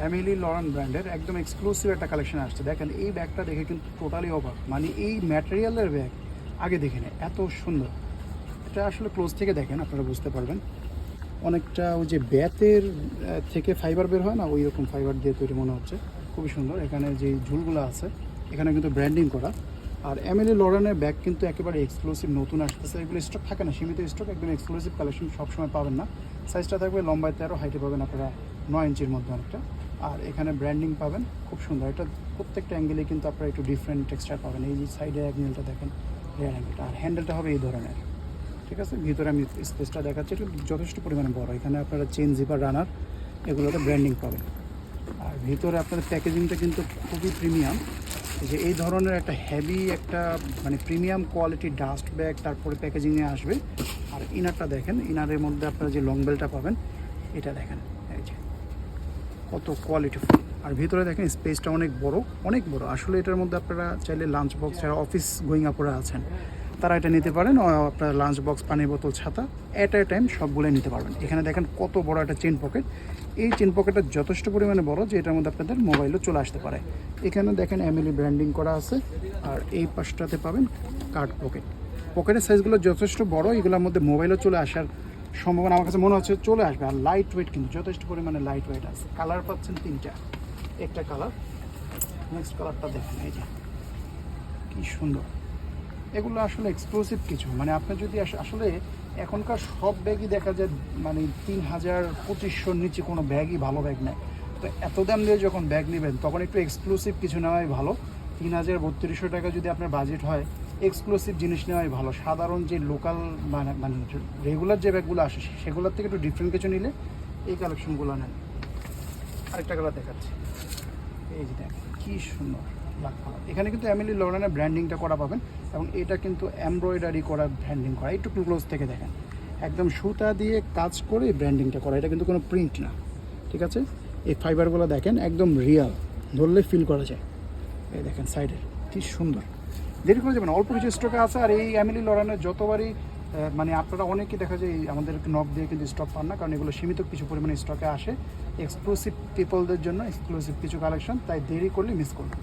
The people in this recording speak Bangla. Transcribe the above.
এমিলি লরেন ব্র্যান্ডের একদম এক্সক্লুসিভ একটা কালেকশন আসছে। দেখেন এই ব্যাগটা দেখে কিন্তু টোটালি অবাক, মানে এই ম্যাটেরিয়ালের ব্যাগ আগে দেখে নেই, এত সুন্দর। এটা আসলে ক্লোজ থেকে দেখেন আপনারা বুঝতে পারবেন, অনেকটা ওই যে ব্যাতের থেকে ফাইবার বের হয় না, ওই রকম ফাইবার দিয়ে তৈরি মনে হচ্ছে। খুবই সুন্দর। এখানে যে ঝুলগুলো আছে এখানে কিন্তু ব্র্যান্ডিং করা। আর এমিলি লরেনের ব্যাগ কিন্তু একেবারে এক্সক্লুসিভ নতুন আসতেছে, এগুলো স্টক থাকে না, সীমিত স্টক, একদম এক্সক্লুসিভ কালেকশন, সবসময় পাবেন না। সাইজটা থাকবে লম্বায় 13, হাইটে পাবেন আপনারা 9 ইঞ্চির মধ্যে অনেকটা। আর এখানে ব্র্যান্ডিং পাবেন খুব সুন্দর। এটা প্রত্যেকটা অ্যাঙ্গেলে কিন্তু আপনারা একটু ডিফারেন্ট টেক্সচার পাবেন। এই যে সাইডে অ্যাঙ্গেলটা দেখেন, রেয়ার অ্যাঙ্গেলটা, আর হ্যান্ডেলটা হবে এই ধরনের। ঠিক আছে, ভিতরে আমি স্পেসটা দেখাচ্ছি, এটা যথেষ্ট পরিমাণে বড়। এখানে আপনারা চেন জিপার রানার এগুলোতে ব্র্যান্ডিং পাবেন। আর ভিতরে আপনাদের প্যাকেজিংটা কিন্তু খুবই প্রিমিয়াম, যে এই ধরনের একটা হেভি একটা মানে প্রিমিয়াম কোয়ালিটির ডাস্ট ব্যাগ তারপরে প্যাকেজিংয়ে আসবে। আর ইনারটা দেখেন, ইনারের মধ্যে আপনারা যে লং বেলটা পাবেন এটা দেখেন, এই যে কত কোয়ালিটিফুল। আর ভিতরে দেখেন স্পেসটা অনেক বড়, অনেক বড়। আসলে এটার মধ্যে আপনারা চাইলে লাঞ্চ বক্স, যারা অফিস গোয়িং আপরা আছেন তারা এটা নিতে পারেন। আপনার লাঞ্চ বক্স, পানির বোতল, ছাতা অ্যাট এ টাইম সবগুলোই নিতে পারবেন। এখানে দেখেন কত বড় একটা চেন পকেট। এই চেন পকেটটা যথেষ্ট পরিমাণে বড় যে এটার মধ্যে আপনাদের মোবাইলও চলে আসতে পারে। এখানে দেখেন এমিলি ব্র্যান্ডিং করা আছে। আর এই পাশটাতে পাবেন কার্ড পকেট। পকেটের সাইজগুলো যথেষ্ট বড়, এগুলোর মধ্যে মোবাইলও চলে আসার সম্ভাবনা আমার কাছে মনে হচ্ছে চলে আসবে। আর লাইট ওয়েট, কিন্তু যথেষ্ট পরিমাণে লাইট ওয়েট আছে। কালার পাচ্ছেন 3টা, একটা কালার, নেক্সট কালারটা দেখেন, এই যে কি সুন্দর। এগুলো আসলে এক্সক্লুসিভ কিছু, মানে আপনি যদি আসলে এখনকার সব ব্যাগই দেখা যায় মানে 3000-2500 নিচে কোনো ব্যাগই ভালো ব্যাগ নেয়। তো এত দাম দিয়ে যখন ব্যাগ নেবেন তখন একটু এক্সক্লুসিভ কিছু নেওয়াই ভালো। 3000-3200 টাকা যদি আপনার বাজেট হয়, এক্সক্লুসিভ জিনিস নেওয়াই ভালো। সাধারণ যে লোকাল মানে মানে রেগুলার যে ব্যাগগুলো আসে সেগুলোর থেকে একটু ডিফারেন্ট কিছু নিলে এই কালেকশনগুলো নেন। আরেকটা কালার দেখাচ্ছি, এই যে দেখেন কী সুন্দর ব্ল্যাক কালার। এখানে কিন্তু এমিলি লরেনের ব্র্যান্ডিংটা করা পাবেন, এবং এটা কিন্তু এমব্রয়ডারি করা ব্র্যান্ডিং করা। একটু ক্লোজ থেকে দেখেন, একদম সুতা দিয়ে কাজ করে ব্র্যান্ডিংটা করা, এটা কিন্তু কোনো প্রিন্ট না। ঠিক আছে, এই ফাইবারগুলো দেখেন একদম রিয়াল, ধরলে ফিল করা যায়। এই দেখেন সাইডের কি সুন্দর। দেরি করে যাবেন, অল্প কিছু স্টকে আছে। আর এই এমিলি লরেনের যতবারই মানে আপনারা অনেকেই দেখা যায় আমাদের নক দিয়ে কিন্তু স্টক পান না, কারণ এগুলো সীমিত কিছু পরিমাণে স্টকে আসে এক্সক্লুসিভ পিপলদের জন্য, এক্সক্লুসিভ কিছু কালেকশন, তাই দেরি করলে মিস করবেন।